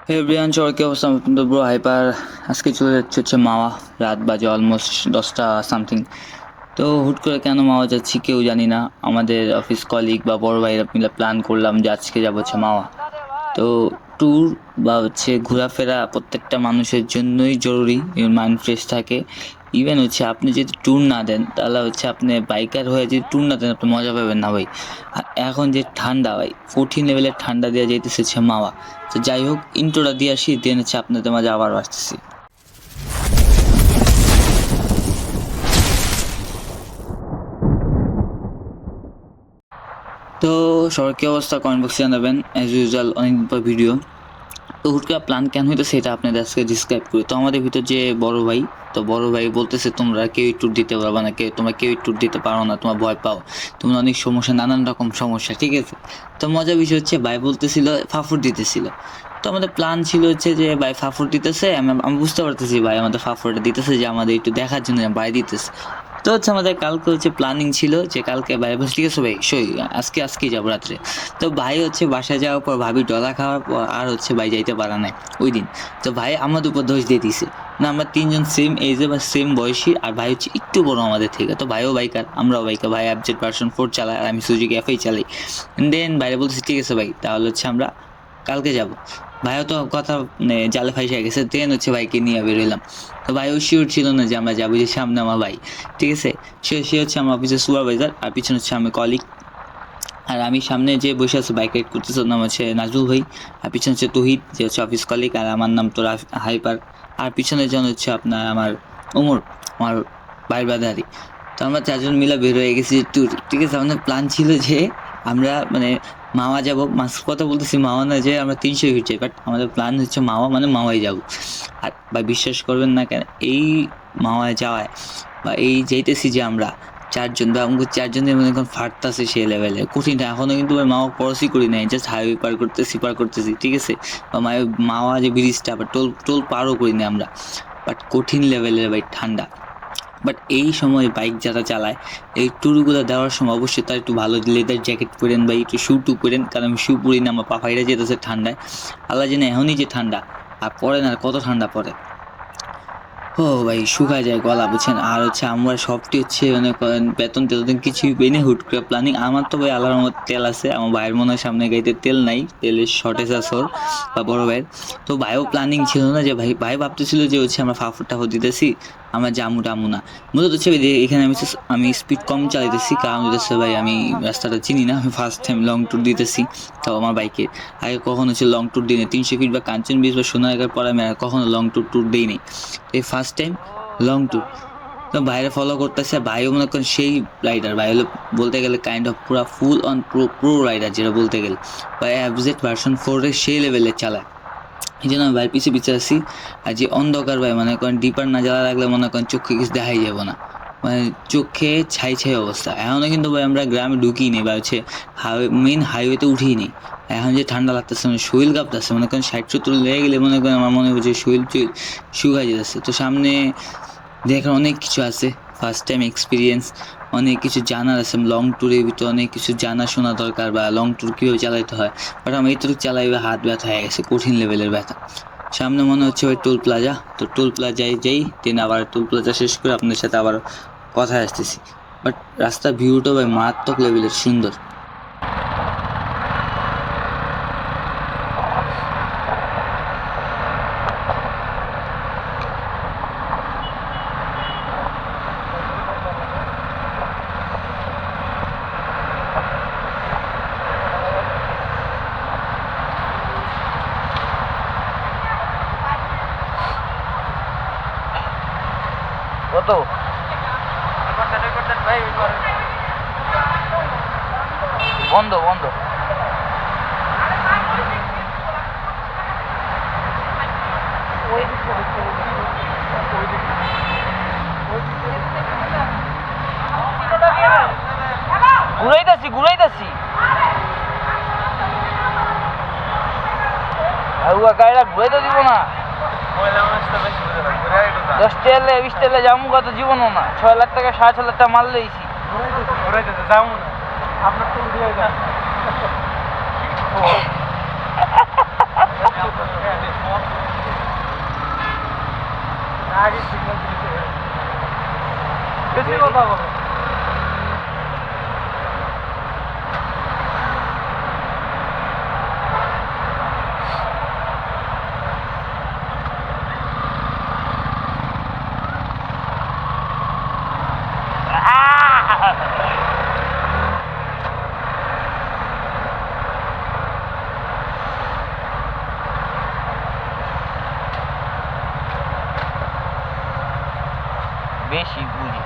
হে Brian সবার কি অবস্থা? আমি তো ব্রো হাইপার। আজকে চলে যাচ্ছে মাওয়া। রাত বাজে অলমোস্ট 10টা সামথিং। তো হুট করে কেন মাওয়া যাচ্ছি কেউ জানি না। আমাদের অফিস কলিগ বা বড় ভাইরা মিলে প্ল্যান করলাম যে আজকে যাবো মাওয়া। তো ট্যুর বা ঘোরাফেরা প্রত্যেকটা মানুষের জন্যই জরুরি, মাইন্ড ফ্রেশ থাকে। ইভেন আপনি যদি ট্যুর না দেন তাহলে আপনি বাইকার হয়ে যদি ট্যুর না দেন আপনি মজা পাবেন না ভাই। আর এখন যে ঠান্ডা ভাই, কঠিন লেভেলের ঠান্ডা দেওয়া যাইতেছে মাওয়া। তো যাই হোক, ইন্ট্রোটা দিয়ে আসি, দেন আপনাদের মাঝে আবার আসতেছি। তো সবার কি অবস্থা কমেন্ট বক্সে জানাবেন। অ্যাজ ইউজুয়াল অনেকদিন পর ভিডিও। তো হুট করে প্ল্যান কেন হইতো সেটা আপনাদের আজকে ডিসক্রাইব করি। তো আমাদের ভিতর যে বড় ভাই, তো বড় ভাই বলতেছে তোমরা কেউ ট্যুর দিতে পারবে না, তোমরা কেউ ট্যুর দিতে পারো না, তোমার ভয় পাও, তোমরা অনেক সমস্যা, নানান রকম সমস্যা, ঠিক আছে। তো মজার বিষয় ভাই বলতেছিল ফাফুর দিতেছিল। তো আমাদের প্ল্যান ছিল যে ভাই ফাফুর দিতেছে, আমি বুঝতে পারতেছি ভাই আমাদের ফাফুরটা দিতেছে যে আমাদের একটু দেখার জন্য ভাই দিতেছে। তো আমাদের কালকে প্ল্যানিং ছিল যে কালকে ভাই বলছে ঠিক আছে ভাই সই আজকেই যাবো রাত্রে। তো ভাই বাসায় যাওয়ার পর ভাবি ডলা খাওয়ার পর আর ভাই যাইতে পারা নাই ওই দিন। তো ভাই আমাদের উপর দোষ দিয়ে দিছে না, আমরা তিনজন সেম এজে বা সেম বয়সী, আর ভাই একটু বড় আমাদের থেকে। তো ভাইও বাইকার, আমরাও বাইকার। ভাই অ্যাবজেট ভার্সন 4 চালাই আর আমি সুজুকি এফআই চালাই। দেন ভাইরা বলতেছে ঠিক আছে ভাই তাহলে আমরা কালকে যাব। ভাইও তো কথা জালে ফাইসে গেছে। দেন ভাইকে নিয়ে বেরোলাম। তো ভাইও শিওর ছিল না যে আমরা যাবো, যে সামনে আমার ভাই, ঠিক আছে। সে আমার অফিসের সুপারভাইজার, আর পিছনে আমি কলিগ। আর আমি সামনে যে বসে আছে বাইক রাইড করতেছে ওর নাম নাজবুল ভাই। আর পিছনে তহিদ যে অফিস কলিগ, আর আমার নাম তো হাইপার। আর পিছনে জন আপনার আমার ওমর, আমার ভাইয়ের বাদারি। তো আমরা চারজন মিলে বের হয়ে গেছি ট্যুর, ঠিক আছে। আমাদের প্ল্যান ছিল যে আমরা মাওয়া যাব। কথা বলতেছি মাওয়া না, যে আমরা 300 ফিট যাই, বাট আমাদের প্ল্যান মাওয়া মানে মাওয়াই যাব। আর ভাই বিশ্বাস করবেন না কেন, এই মাওয়ায় যাওয়ায় বা এই যাইতেছি যে আমরা চারজন বা আমাকে চারজনের মধ্যে এখন ফাটতেছে সেই লেভেলে কঠিন। এখনো কিন্তু মাওয়া ক্রসই করি নাই, জাস্ট হাইওয়ে পার করতেছি, ঠিক আছে। বা মাওয়া যে ব্রিজটা আবার টোল টোল পারও করি না আমরা। বাট কঠিন লেভেলের ভাই ঠান্ডা। বাট এই সময় বাইক যারা চালায় এই ট্যুরগুলো দেওয়ার সময় অবশ্যই তার একটু ভালো লেদার জ্যাকেট পরেন বা একটু শু পরেন, কারণ আমি শু পরি না, আমার পা ফাইরা যেতেছে ঠান্ডায়। আল্লাহ জানে এখনই যে ঠান্ডা, আর পরে না কত ঠান্ডা পড়ে। ও ভাই শুকায় যায় গলা, বুঝছেন। আর আমরা সবটি বেতন টেতন কিছুই পেয়ে হুট করে প্ল্যানিং। আমার তো ভাই আল্লাহর রহমতে তেল আছে, আমার ভাইয়ের মনে হয় সামনে গাড়িতে তেল নাই, তেলের শর্টেজ আছে ওর বা বড় ভাইয়ের। তো ভাইও প্ল্যানিং ছিল না যে ভাই ভাবতেছিল যে আমরা ফাফর টাফর দিতেছি, আমরা জামু টামু না। মূলত এখানে আমি স্পিড কম চালাইতেছি, কারণ ভাই আমি রাস্তাটা চিনি না, আমি ফার্স্ট টাইম লং ট্যুর দিতেছি। তাও আমার বাইকে আগে কখনো লং ট্যুর দিই না, 300 ফিট বা কাঞ্চন ব্রিজ বা সোনারগাঁর পরে আমি কখনো লং ট্যুর দিই নি, এই ফার্স্ট টাইম লং ট্যুর। তো বাইরে ফলো করতেছে, ভাইও মনে করেন সেই রাইডার। ভাই হলো বলতে গেলে কাইন্ড অফ পুরা ফুল অন প্রো রাইডার, যেটা বলতে গেলে ভাই অ্যাবজেট ভার্সন 4 সেই লেভেলে চালায়। এই জন্য আমি ভাইয়ের পিছিয়ে আসি। আর যে অন্ধকার ভাই মনে করেন ডিপার না জ্বালা লাগলে মনে করেন চোখে কিছু দেখাই যাব না, মানে চোখে ছাই ছাই অবস্থা। এখনও কিন্তু ভাই আমরা গ্রামে ঢুকিই নি বা মেইন হাইওয়েতে উঠিই নি। এখন যে ঠান্ডা লাগতেছে, মানে শরীর কাঁপতেছে, মনে করেন 60-70 লেগে গেলে মনে করেন আমার মনে হচ্ছে শরীর শুকাই যেতেছে। তো সামনে দেখার অনেক কিছু আছে, ফার্স্ট টাইম এক্সপিরিয়েন্স, অনেক কিছু জানার আছে। লং ট্যুরের ভিতরে অনেক কিছু জানাশোনা দরকার, বা লং ট্যুর কীভাবে চালাইতে হয়। বাট আমি এইটুকু চালাইবে হাত ব্যথা হয়ে গেছে, কঠিন লেভেলের ব্যথা। সামনে মনে হচ্ছে ওই টোল প্লাজা, তো টোল প্লাজায় যাই, দেন আবার টোল প্লাজা শেষ করে আপনাদের সাথে আবার কথা আসতেছি। বাট রাস্তার ভিউটা ভাই মারাত্মক লেভেলের সুন্দর। কত বন্ধ বন্ধ ঘুরাইতেছি গাড়িটা ঘুরাইতে দিব না। 10 তেলে 20 তেলে যাবো কত জীবনও না। 6 লাখ টাকা 6.5 লাখ টাকা মাল লইছি, যাবো না আপনার তো দিয়ে আগে সিগন্যাল দিতে বেশি কথা বলে বেশি বুঝি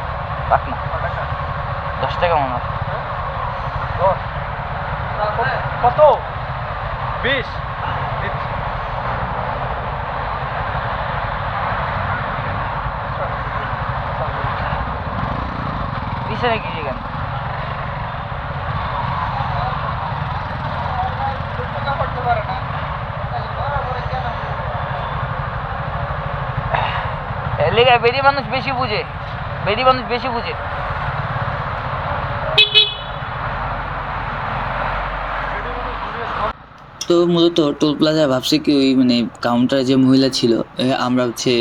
পাক না 10 টাকা মনে হয় কত 20 পিছনে কি কেন লেগে বেরি মানুষ বেশি বুঝে তো মূলত টোল প্লাজা ভাবছে কি ওই মানে কাউন্টারে যে মহিলা ছিল আমরা হচ্ছে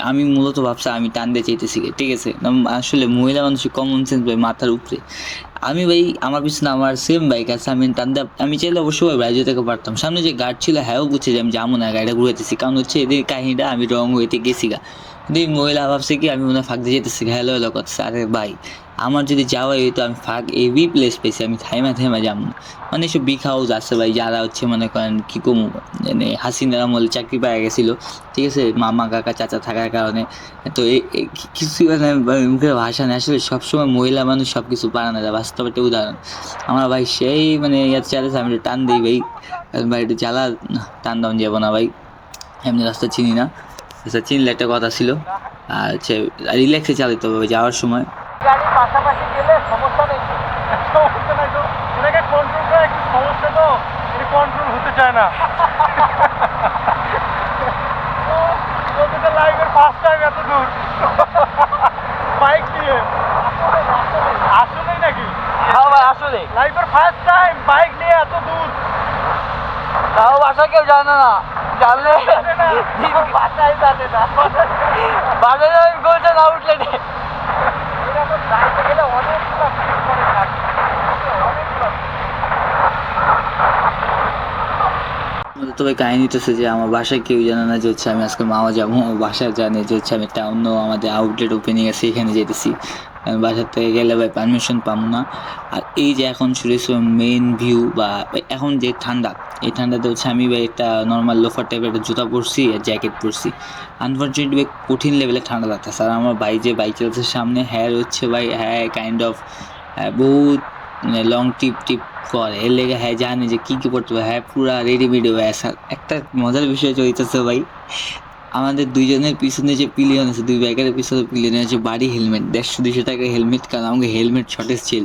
আমি মূলত ভাবছি আমি টান দিয়ে চাইতেছি ঠিক আছে আসলে মহিলা মানুষের কমন সেন্স ভাই মাথার উপরে আমি ভাই আমার পিছনে আমার সেম বাইক আছে আমি টান দিয়ে আমি চাইলে অবশ্যই রাজ্য থেকে পারতাম সামনে যে গার্ড ছিল হ্যাঁও বুঝছে যে আমি যাবো না গাড়িটা ঘুরাইতেছি কারণ হচ্ছে এদের কাহিনিটা আমি রং হইতে গেছি গা কিন্তু এই মহিলা ভাবছে কি আমি মনে হয় ফাঁক দিয়ে যেতেছি হ্যালো হ্যালো করতেছে আরে ভাই আমার যদি যাওয়া হইতো আমি ফাঁক এভি প্লেস পেয়েছি আমি থাইমা যাবো না মানে এসব বিগ হাউস আছে ভাই যারা হচ্ছে মনে করেন কী কমু মানে হাসিনার আমলে চাকরি পাওয়া গেছিলো ঠিক আছে মামা কাকা চাচা থাকার কারণে তো কিছু মানে মুখের ভাষা নেই আসলে সবসময় মহিলা মানুষ সব কিছু পারে না বাস্তব একটা উদাহরণ আমার ভাই সেই মানে ইয়ার চালাচ্ছে আমি টান দিই ভাই একটু চালা টান দাম যাবো না ভাই এমনি রাস্তা চিনি না রাস্তা চিনলে একটা কথা ছিল আর হচ্ছে রিল্যাক্সে চালাতে হবে যাওয়ার সময় গাড়ি পাশাপাশি গেলে সমস্যা নেই তো ওনাকে কন্ট্রোল করা একটু সমস্যা তো এটা কন্ট্রোল হতে চায় না তো লাইভের ফার্স্ট টাইম এত দূর বাইক নিয়ে আসলেই নাকি হ্যাঁ ভাই আসলে লাইভের ফার্স্ট টাইম বাইক নিয়ে এত দূর তাও বাসা কেউ জানে না জানলে বাসায় জানে না বাজারে আমি গোলচান আউটলেটে এরকম রাইডে গেলে অনেকগুলো ভিড় করে থাকে অনেকগুলো তবে কাহিনী তো যে আমার বাসায় কেউ জানে না যে হচ্ছে আমি আজকে মামা যাবো বাসায় জানে যে হচ্ছে আমি একটা অন্য আমাদের আউটলেট ওপেনিং আছে এখানে যেতেছি বাসার থেকে গেলে ভাই পারমিশন পাবো না আর এই যে এখন শুরু হয়েছে মেন ভিউ বা এখন যে ঠান্ডা এই ঠান্ডাতে হচ্ছে আমি ভাই একটা নর্মাল লোফার টাইপের একটা জুতা পরছি আর জ্যাকেট পরছি আনফর্চুনেটলি ভাই কঠিন লেভেলে ঠান্ডা লাগতেছে আর আমার ভাই যে বাইক চালাচ্ছে সামনে হচ্ছে ভাই কাইন্ড অফ বহুত লং টিপ করে এর লেগে জানে যে কী করতে হবে পুরা রেডিমেড হয়ে আসা একটা মজার বিষয় চলতেছে ভাই আমাদের দুইজনের পিছনে যে পিলিয়ন আছে দুই বাইকের পিছনে পিলিয়নে আছে বাড়ি হেলমেট 150-200 টাকা হেলমেট কারণ আমাকে হেলমেট শর্টেজ ছিল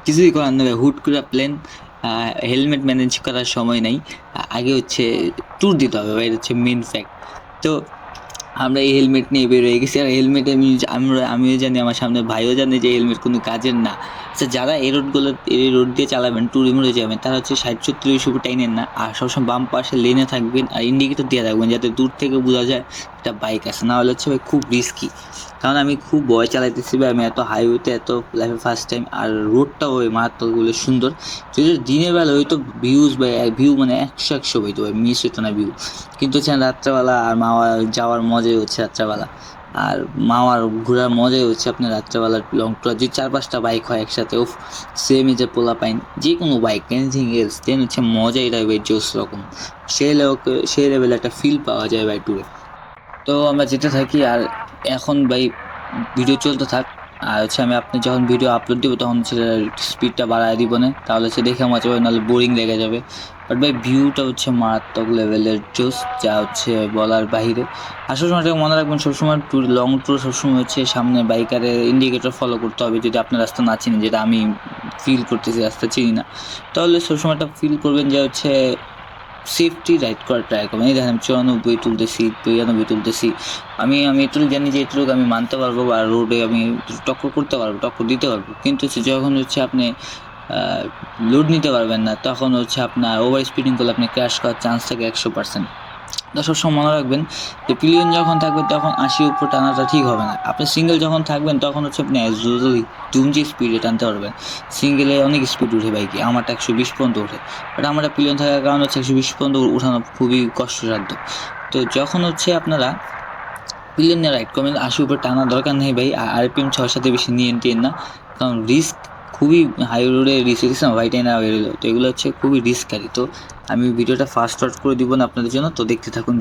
কিছুই করার নেই হুট করে প্লেন হেলমেট ম্যানেজ করার সময় নাই আগে হচ্ছে ট্যুর দিতে হবে ভাই এটা হচ্ছে মেন ফ্যাক্ট তো আমরা এই হেলমেট নিয়ে বের হয়ে গেছি আর হেলমেট আমিও জানি আমার সামনে ভাইও জানে যে হেলমেট কোনো কাজের না আচ্ছা যারা এই রোড দিয়ে চালাবেন ট্যুরে মুড়ে যাবেন তারা হচ্ছে 60-70 উপর টাইনেন না আর সবসময় বাম পাশে লেনে থাকবেন আর ইন্ডিকেটর দিয়ে থাকবেন যাতে দূর থেকে বোঝা যায় একটা বাইক আছে না হলে হচ্ছে ভাই খুব রিস্কি কারণ আমি খুব ভয় চালাইতেছি ভাই আমি এত হাইওয়েতে এত লাইফে ফার্স্ট টাইম আর রোডটাও ওই মারাত্মকগুলো সুন্দর যদি দিনের বেলা হয়তো ভিউ মানে 100 হইতো ভাই মিস হইতো না ভিউ কিন্তু হচ্ছে রাত্রেবেলা আর মাওয়া যাওয়ার মজাই হচ্ছে রাত্রেবেলা আর মাওয়ার ঘোরার মজাই হচ্ছে আপনার রাত্রেবেলা লং ট্যুর যদি 4-5টা বাইক হয় একসাথে সেম এজে পোলা পাইন যে কোনো বাইক এনিথিং এলস দেন হচ্ছে মজাই রয়েছে জোস রকম সেই লেভেলে একটা ফিল পাওয়া যায় ভাই ট্যুরে তো আমরা যেতে থাকি আর এখন ভাই ভিডিও চলতে থাক আর হচ্ছে আমি আপনি যখন ভিডিও আপলোড দিব তখন হচ্ছে স্পিডটা বাড়ায় দিব না তাহলে হচ্ছে দেখে মজা হবে নাহলে বোরিং লেগে যাবে বাট ভাই ভিউটা হচ্ছে মারাত্মক লেভেলের জোস যা হচ্ছে বলার বাহিরে আর সবসময় মনে রাখবেন সবসময় লং ট্যুর সবসময় হচ্ছে সামনে বাইকারের ইন্ডিকেটর ফলো করতে হবে যদি আপনার রাস্তা না চিনি যেটা আমি ফিল করতেছি রাস্তা চিনি না তাহলে সবসময় একটা ফিল করবেন যে হচ্ছে সেফটি রাইড করার ট্রাই করবেন এই দেখেন আমি 94 তুলতেছি 92 তুলতেছি আমি এটুকু জানি যে এটুকু আমি মানতে পারবো বা রোডে আমি টক্কর করতে পারবো টক্কর দিতে পারবো কিন্তু হচ্ছে যখন হচ্ছে আপনি লোড নিতে পারবেন না তখন হচ্ছে আপনার ওভার স্পিডিং করলে আপনি ক্র্যাশ করার চান্স থাকে 100% তো সবসময় মনে রাখবেন যে পিলিয়ন যখন থাকবে তখন 80 উপর টানাটা ঠিক হবে না। আপনি সিঙ্গেল যখন থাকবেন তখন হচ্ছে আপনি অ্যাজ ইউজুয়ালি জুমজি স্পিডে টানতে পারবেন। সিঙ্গেলে অনেক স্পিড উঠে বাইকে, আমারটা 120 পর্যন্ত ওঠে, বাট আমার পিলিয়ন থাকার কারণে হচ্ছে 120 পর্যন্ত উঠানো খুবই কষ্টসাধ্য। তো যখন হচ্ছে আপনারা পিলিয়ন রাইড করবেন 80 উপরে টানার দরকার নেই ভাই, আরপিএম 6-7 বেশি নিয়ে না, কারণ রিস্ক খুবই হাই রোডে রিস্ক দিচ্ছে না ভাই, টাইনা বেরোলো, তো এগুলো হচ্ছে খুবই রিস্কারি। তো আমি ভিডিওটা ফাস্ট ফরওয়ার্ড করে দিব না আপনাদের জন্য, তো দেখতে থাকুন।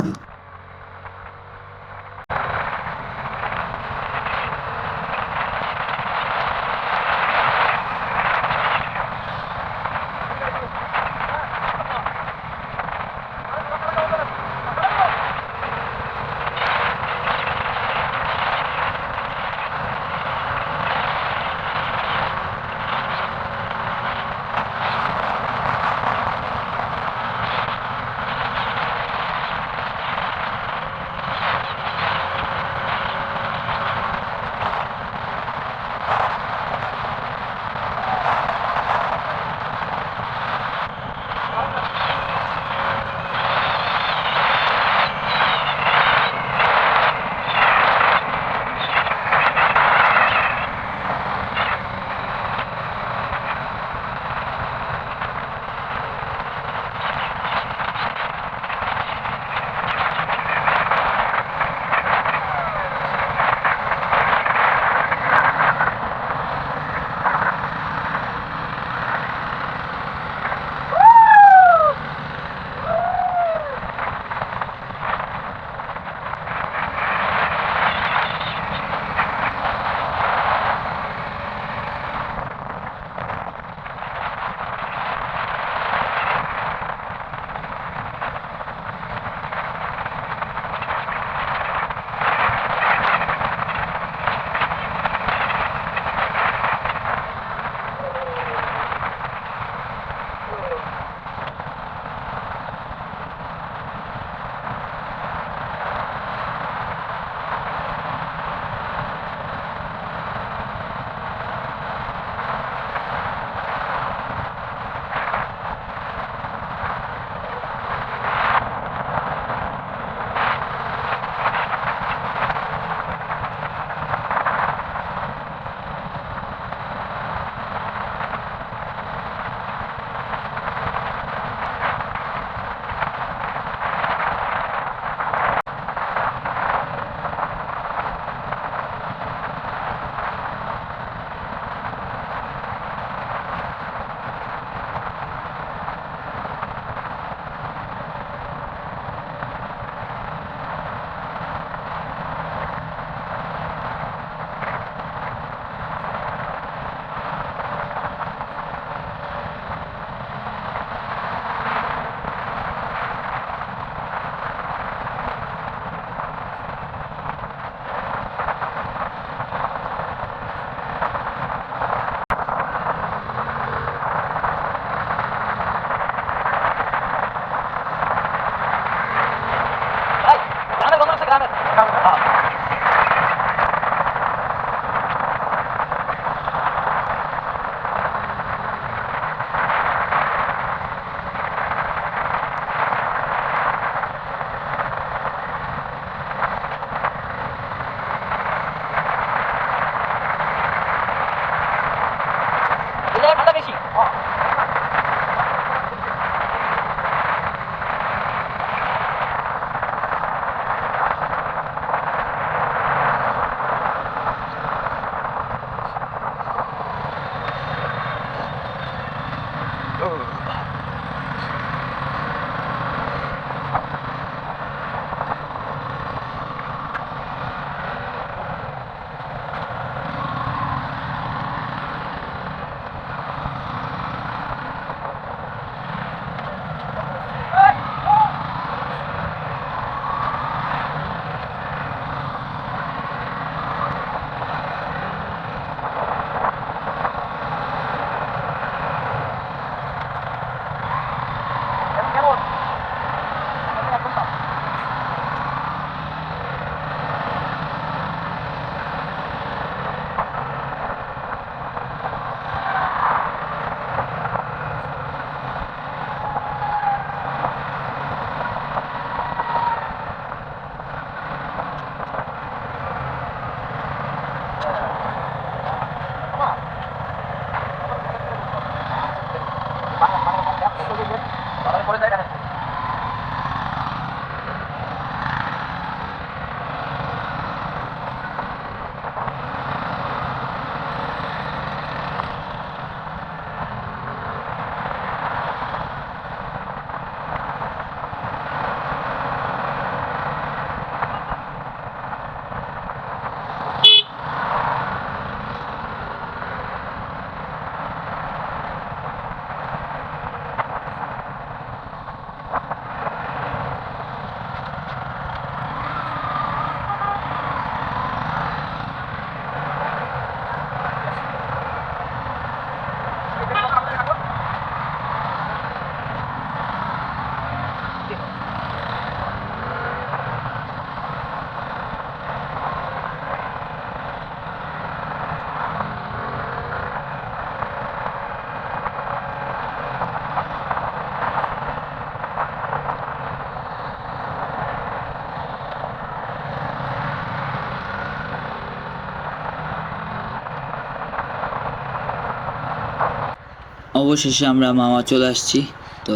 অবশেষে আমরা মামা চলে আসছি। তো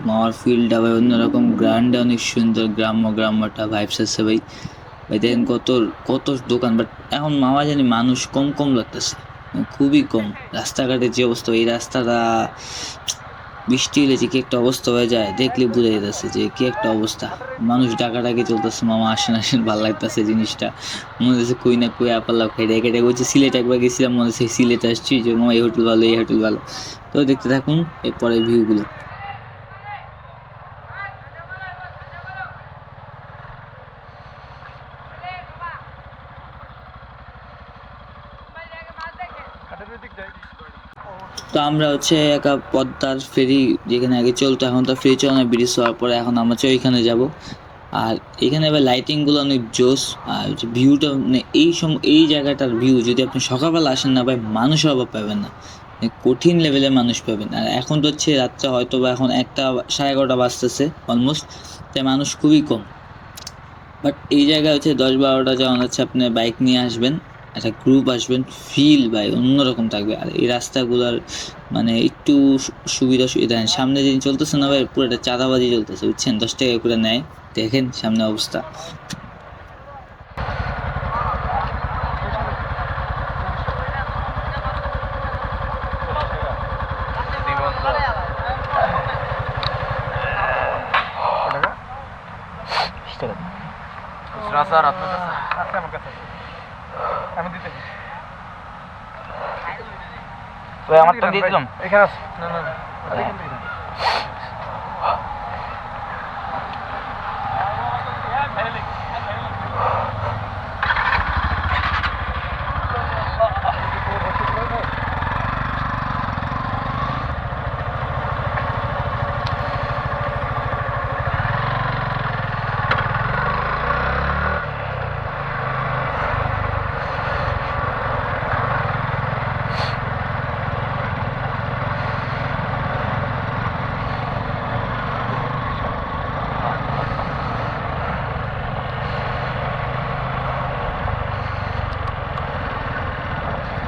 মামার ফিল্ডটা ভাই অন্যরকম, গ্র্যান্ড, অনেক সুন্দর, গ্রাম্যটা ভাইবস আছে ভাই। ভাই দেখেন কত কত দোকান, বাট এখন মামা জানি মানুষ কম কম লাগতেছে, খুবই কম। রাস্তাঘাটের যে অবস্থা, এই রাস্তাটা বৃষ্টি হলে যে কি একটা অবস্থা হয়ে যায় দেখলে বুঝে যেতেছে যে কি একটা অবস্থা। মানুষ ডাকাডাকি চলতেছে, মামা আসেন আসেন, ভালো লাগতেছে জিনিসটা। মনে হচ্ছে কই না কই আপাল্লা খেটে খেটে বলছে। সিলেট একবার গেছিলাম, মনে হচ্ছে সিলেটে আসছি, যে মামা এই হোটেল ভালো, এই হোটেল ভালো। তো দেখতে থাকুন এরপরে ভিউগুলো। তো আমরা হচ্ছে একা পদ্মার ফেরি যেখানে আগে চলতো, এখন তো ফেরি চলে না, ব্রিজ হওয়ার পরে এখন আমরা হচ্ছে ওইখানে যাব। আর এখানে এবার লাইটিংগুলো অনেক জোস, আর ভিউটা মানে এই জায়গাটার ভিউ যদি আপনি সকালবেলা আসেন না ভাই, মানুষের অভাব পাবেন না, মানে কঠিন লেভেলের মানুষ পাবেন। আর এখন তো হচ্ছে রাত্রে, হয়তো বা এখন 1:30 বাজতেছে অলমোস্ট, তাই মানুষ খুবই কম। বাট এই জায়গায় হচ্ছে 10-12টা যখন হচ্ছে আপনি বাইক নিয়ে আসবেন, একটা গ্রুপ আসবেন, ফিল ভাই অন্যরকম থাকবে। আর এই রাস্তাগুলোর মানে একটু সুবিধা সামনে যেদিন চলতেছে না ভাই, পুরো একটা চাঁদাবাজি চলতেছে, বুঝছেন, 10 টাকা করে নেয়। দেখেন সামনে অবস্থা। স্যার আপনার কাছে আছে? আমার কাছে আমি দিতে তো আমারটা দিয়ে দিলাম এখানে আছে। না না এখান থেকে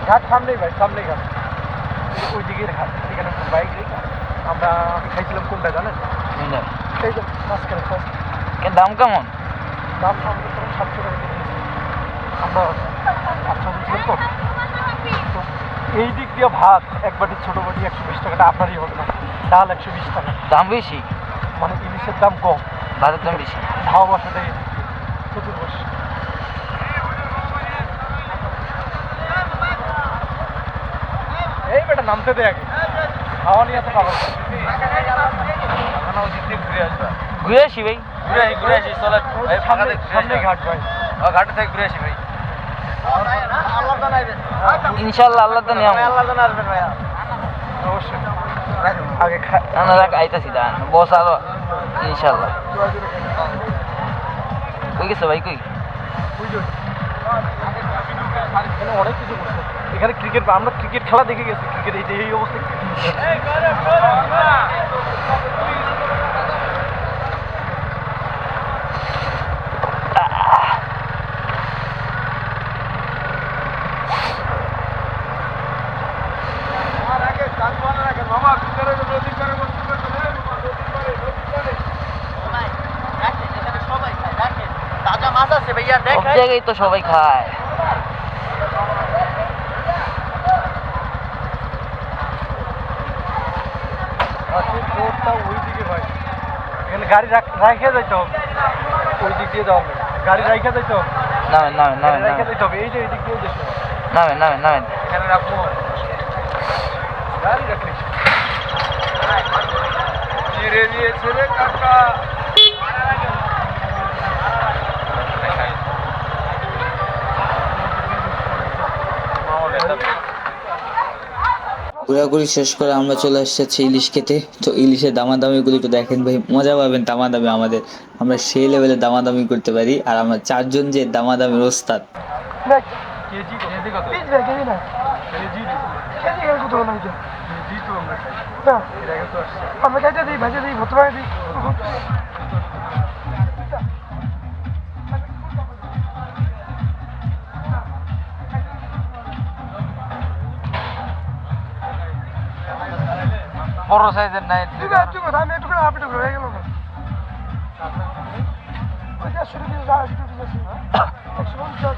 ঘাট সামনেই ভাই, সামনেই ঘাট, ওই দিকের ঘাট। এখানে বাইক রেখে আমি খাইছিলাম কোনটা জানেন? এই যে মাঝখানে দাম কেমন? দাম আমাদের তখন 700 টাকা দিয়ে দিয়েছি আমরা। আচ্ছা বলছিলাম তো, তো এই দিক দিয়ে ভাত এক বাটি ছোটো বাটি 120 টাকাটা আপনারই হবে না, ডাল 120 টাকা। দাম বেশি মানে ইলিশের দাম কম, ভাতের দাম বেশি। ধাওয়া বসাতে চতুর্বশ। এই বেটা নামতে দে আগে, খাওয়া নিয়ে তো খাবার ঘুরে আসবা। ঘুরে আসি ভাই, ঘুরে আসি চলে সামনে ঘাট ভাই, ঘাটে থেকে ঘুরে আসি ভাই। ইনশাল্লাহ আল্লাহ তো নিয়ম, আল্লাহ তো আসবেন ভাই অবশ্যই। আগে রাখ আইতাছি, দাঁড়ান বস আরো ইনশাল্লাহ। কই গেছে ভাই? কই অনেক কিছু করছে এখানে। ক্রিকেট, আমরা ক্রিকেট খেলা দেখে গেছি। ক্রিকেট এই অবস্থা। সব জায়গায় তো সবাই খায়। ওই দিকে ভাই, এখানে গাড়ি রাখে যাইতে হবে, ওই দিক দিয়ে যাওয়া হবে। গাড়ি রাখে যাইতে হবে, নামেন রাখে যাইতে হবে। এই যে এই দিক দিয়ে যেতে হবে, নামেন এখানে রাখবো। গাড়ি রাখলে ধীরে দিয়েছে রে কাকা। ঘোরাঘুরি শেষ করে আমরা চলে আসছি ইলিশ খেতে। তো ইলিশের দামাদামিগুলো একটু দেখেন ভাই, মজা পাবেন দামাদামি। আমরা সেই লেভেলে দামাদামি করতে পারি, আর আমরা 4 জন যে দামাদামির ওস্তাদ। আমরা দিই ভাজা দিই ভর্তি দিই। বড় সাইজের নাই তুই কথা আমি একটু করে আপনি একটু হয়ে গেল না ওই 150 টাকা যা 150 টাকা 150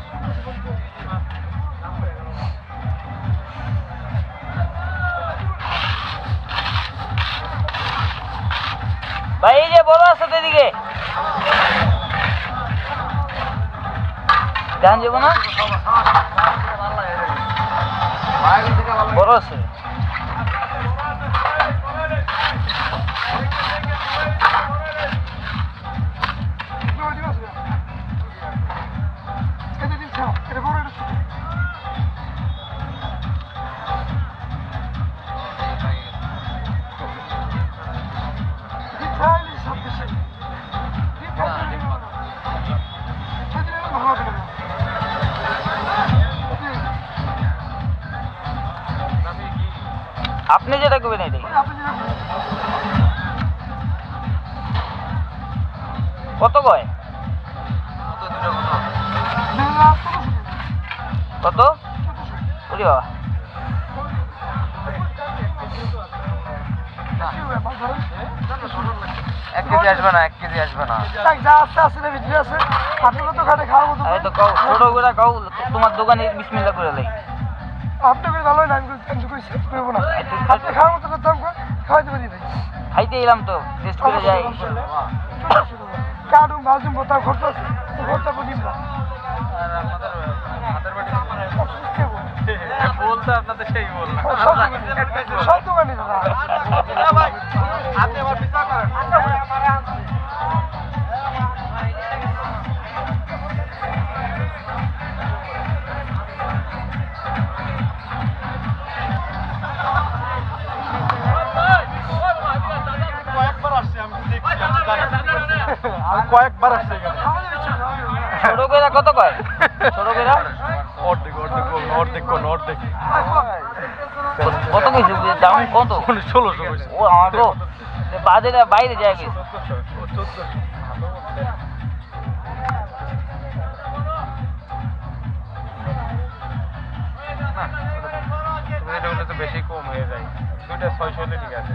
ভাই এই যে বড় আছে তো এদিকে ধ্যান যাবো না বড় আছে আপনি যেটা করবেন এটাই কত কয় কত ওরে বাবা 1 কেজি আসবে না 1 কেজি আসবে না যা আছে আছে না ভিতরে আছে আপনারা তো খাটে খাওয়াবো তো এই তো কও ছোট করে কও তোমার দোকানে বিসমিল্লাহ করে লাই আপনি করে ভালো না আমি কইছি করব না আপনি খাওয়াবো তো দাম খাওয়াইতে পারি ভাই খাইতে এলাম তো টেস্ট করে যাই কাটুম ভাজুম বোতা খরচ খরচা করে দিব বলতে আপনাদের সেই বল সব দোকানে দাদা ভাই আপনি আমার পিছা করেন কয়েকবার আসছে ছোট করে কত কয় ছোট করে অর্ধেক কত কইছে দাম কত 1600 কইছে ও আমার তো বাজারে বাইরে যায় গেছে এটা হলে তো বেশি কম হয়ে যায় দুইটা 600 হলে ঠিক আছে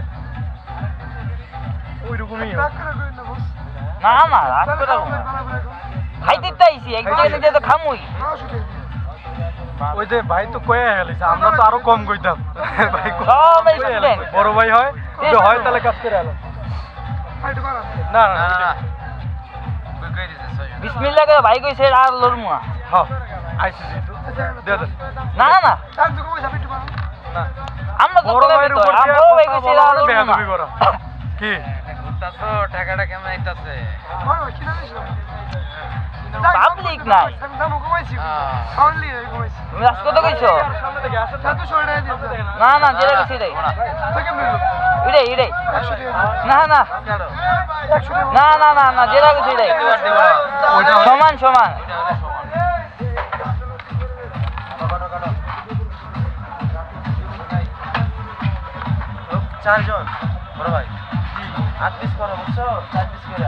ওইরকমই না না রাখতে দাও খাইতে চাইছি একদিন নিজে তো খামুই ওই যে ভাই তো কয়ে গেলিছে আমরা তো আরো কম কইতাম ভাই সব এই স্টুডেন্ট বড় ভাই হয় যদি হয় তাহলে কাজ করে আলো না না না বিসমিল্লাহ করে ভাই কইছে আর লরমুয়া হ্যাঁ আইছি তো দে দে না না না না আমরা তো বড় ভাইয়ের উপর আমরা ভাই কইছে আর বেয়াদবি করো কি তো টাকাটা কেমন আইতাছে পাবলিক নাই তুমি আজ কত কইছো না না যেটা কইছি এটাই এটাই না না না না না না যেটা কইছি এটাই সমান সমান চারজন বড় ভাই 8 পিস করো বুঝছো 4 পিস করে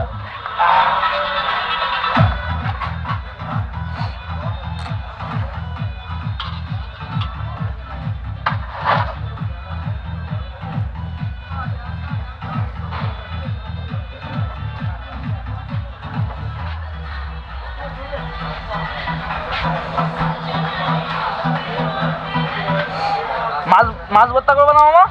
মাছ মাছ ভর্তা করবে না মামা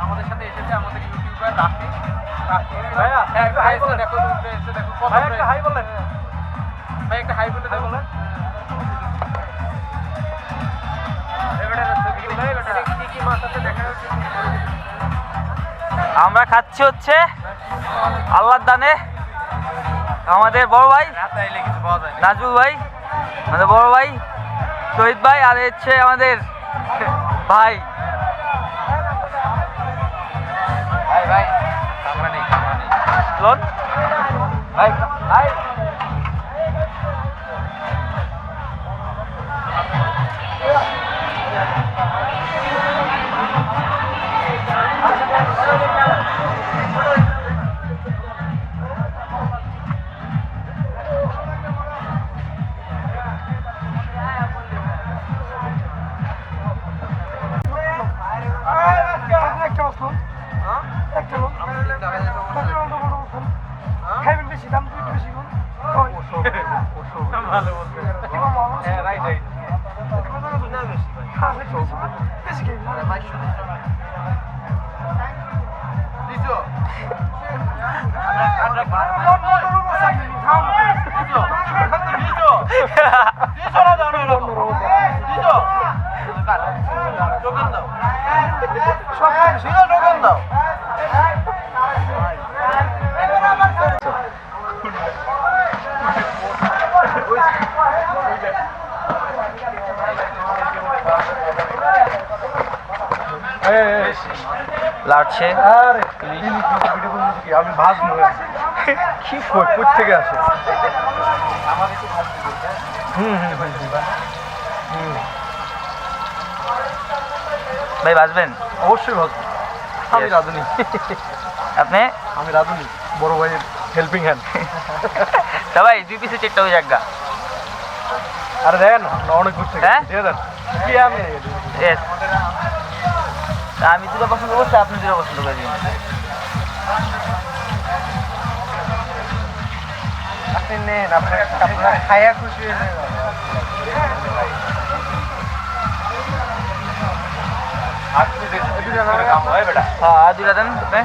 আমাদের সাথে এসেছে আমাদের ইউটিউবার রাফি ভাইয়া একটা হাই বলেন দেখো দেখো ভাই একটা হাই বলেন ভাই একটা হাই বলে বলেন আমরা খাচ্ছি হচ্ছে আল্লাহর দানে আমাদের বড় ভাই নাজমুল ভাই আমাদের বড় ভাই শহীদ ভাই আর হচ্ছে আমাদের ভাই ভাই আমরা নেই লোন ভাই ভাই ভালো বলতে হ্যাঁ রাইট রাইট লাড়ছে আরে ভিডিও করতেছি কি আমি ভাজ নই কি কই থেকে আসে ভাই বাজবেন? অবশ্যই ভাজবো আমি রাধুনি আপনি? আমি রাধুনি বড় ভাইয়ের হেল্পিং হ্যান্ড তা ভাই 2 পিসে চেকটা হয়ে যাক। আরে দেখেন না অনেক দূর থেকে হ্যাঁ? দিয়ে দেন কি আমি Yes. আমি দুটো পছন্দ করছি, আপনি দুটো পছন্দ করে দিন। আপনি নেন আপনার খায়া খুশি হয়ে যাবে হ্যাঁ আর দুটা দেন আপনি।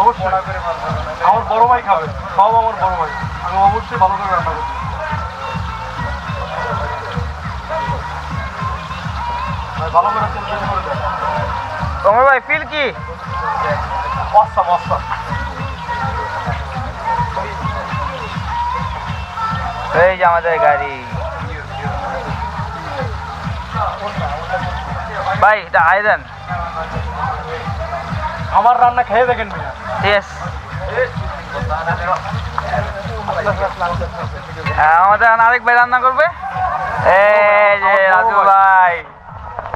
অবশ্যই আমার বড় ভাই খাবে সব আমার বড় ভাই আমি অবশ্যই ভালো করে রান্না করছি ভালো করে তেল করে দেন কমর ভাই ফিল কি? অসাম অসাম এই যে আমাদের গাড়ি ভাই, এটা আয় দেন। আমার রান্না খেয়ে দেখেন মিয়া ইয়েস। আমাদের আরেক ভাই রান্না করবে, এই যে রাজু ভাই।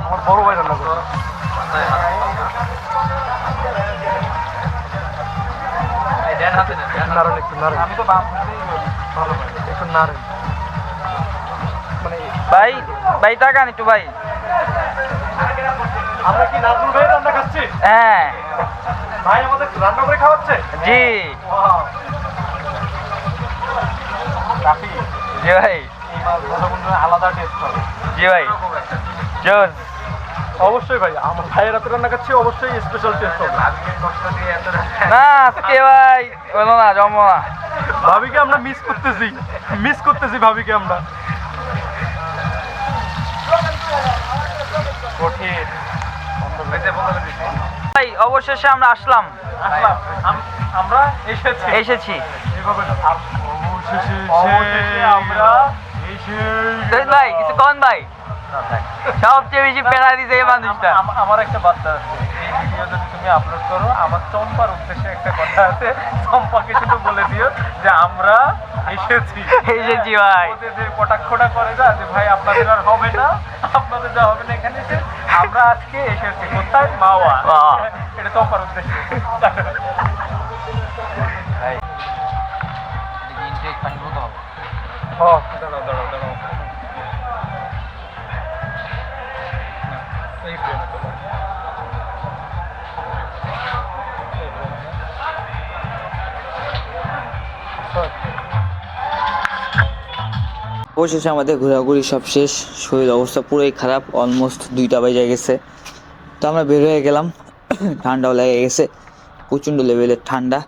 আমার বড় ভাই রান্না করবে নারেন একটু নারেন আমি তো ভালো একটু নারেন মানে ভাই ভাই তাকান একটু ভাই। আমরা কি নাজমুল ভাই রান্না খাচ্ছি হ্যাঁ ভাই আমাদের রান্না করে খাওয়াচ্ছে জি কাফি জি ভাই, এই মাছ ভালো মনে আলাদা টেস্ট হবে জি ভাই জোর। অবশ্যই ভাই আমার ভাইয়ের হাতে রান্না খাচ্ছি অবশ্যই স্পেশাল টেস্ট হবে না আজকে ভাই বলো না জমো না। ভাবিকে আমরা মিস করতেছি ভাবিকে আমরা কঠিন ভাই অবশেষে আমরা আসলাম, আমরা এসেছি। অবশেষে আমরা শহীদ ভাই কিছু কন ভাই, সবচেয়ে বেশি প্যারা দিছে এই মানুষটা। আমার একটা বার্তা আছে, এই ভিডিও যদি তুমি আপলোড করো আমার চম্পার উদ্দেশ্যে একটা কথা আছে, চম্পাকে শুধু বলে দিও যে আমরা এসেছি ভাই। ওদের যে কটাক্ষটা করে যা যে ভাই আপনাদের আর হবে না, আপনাদের যা হবে না এখানে এসে আমরা আজকে এসেছি কোথায় মাওয়া, এটা চম্পার উদ্দেশ্যে। দাঁড়াও এই ফ্রেমে তো অবশেষে আমাদের ঘোরাঘুরি সব শেষ, শরীর অবস্থা পুরোই খারাপ, অলমোস্ট 2টা বেজে গেছে। তো আমরা বের হয়ে গেলাম, ঠান্ডাও লেগে গেছে, প্রচণ্ড লেভেলের ঠান্ডা।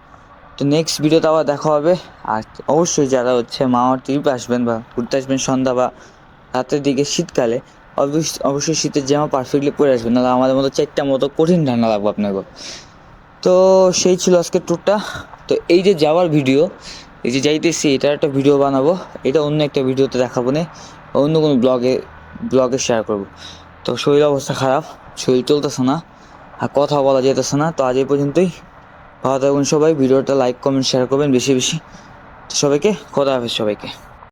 তো নেক্সট ভিডিওতে আবার দেখা হবে। আর অবশ্যই যারা হচ্ছে মামার ট্রিপ আসবেন বা ঘুরতে আসবেন সন্ধ্যা বা রাতের দিকে শীতকালে, অবশ্যই শীতের জামা পারফেক্টলি পরে আসবেন, নাহলে আমাদের মতো 4টা মতো কঠিন ঠান্ডা লাগবে আপনাকে। তো সেই ছিল আজকের ট্যুরটা। তো এই যে যাওয়ার ভিডিও, এই যে যাইতেছি এটার একটা ভিডিও বানাবো, এটা অন্য একটা ভিডিওতে দেখাবো না, অন্য কোনো ব্লগে শেয়ার করবো। তো শরীর অবস্থা খারাপ, শরীর চলতেছে না আর কথা বলা যেতেছে না। তো আজ এই পর্যন্তই, ভালো থাকবেন সবাই, ভিডিওটা লাইক কমেন্ট শেয়ার করবেন বেশি বেশি। তো সবাইকে খোদা হাফেজ সবাইকে।